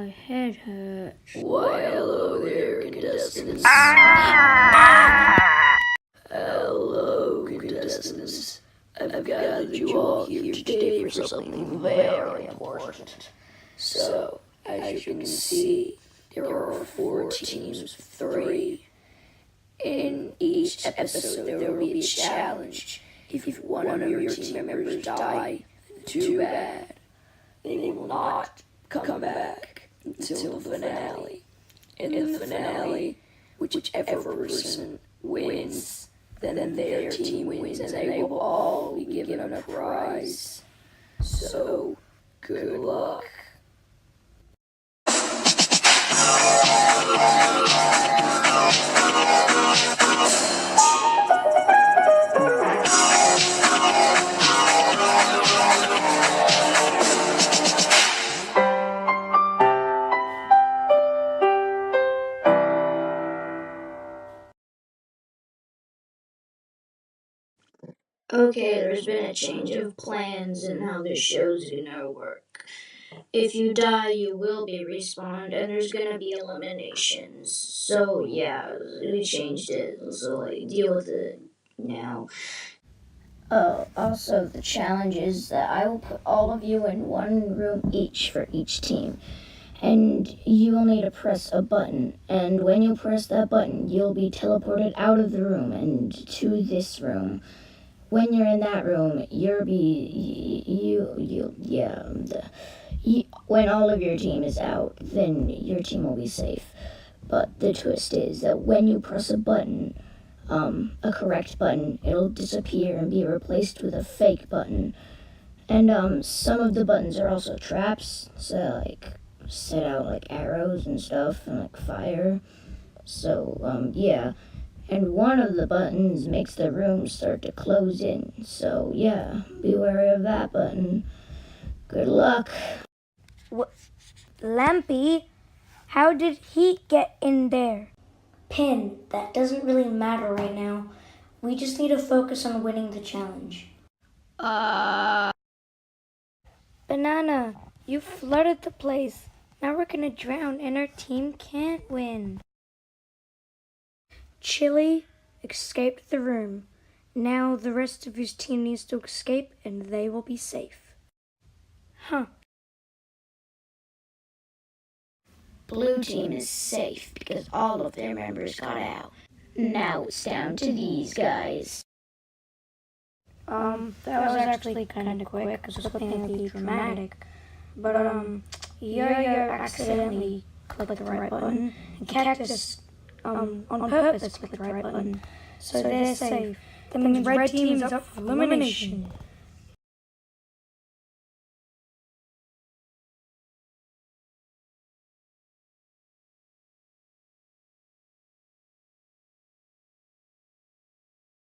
My head hurts. Why, hello there, contestants. Hello, contestants. I've gathered you all here today for something very important. So, as you can see, there are 4 teams of 3. In each episode, there will be a challenge. If one of your team members die, too bad. They will not come back until the finale. In the finale, whichever person wins, then their team wins, and they will all be given a prize. So, good luck. Okay, there's been a change of plans in how this show's gonna work. If you die, you will be respawned, and there's gonna be eliminations. So yeah, we changed it, so like, deal with it now. Also, the challenge is that I will put all of you in one room each for each team. And you will need to press a button. And when you press that button, you'll be teleported out of the room and to this room. When you're in that room, when all of your team is out, then your team will be safe. But the twist is that when you press a button, a correct button, it'll disappear and be replaced with a fake button. And some of the buttons are also traps, so like set out like arrows and stuff and like fire. So yeah. And one of the buttons makes the room start to close in. So yeah, be wary of that button. Good luck. Lampy, how did he get in there? Pin, that doesn't really matter right now. We just need to focus on winning the challenge. Banana, you flooded the place. Now we're gonna drown and our team can't win. Chili escaped the room. Now the rest of his team needs to escape and they will be safe. Huh. Blue team is safe because all of their members got out. Now it's down to these guys. That was actually kind of quick. I was hoping it'd be dramatic. But, Yo-Yo accidentally clicked the right button, and Cactus, on purpose clicked the right button. So they're safe. That means red team is up for elimination.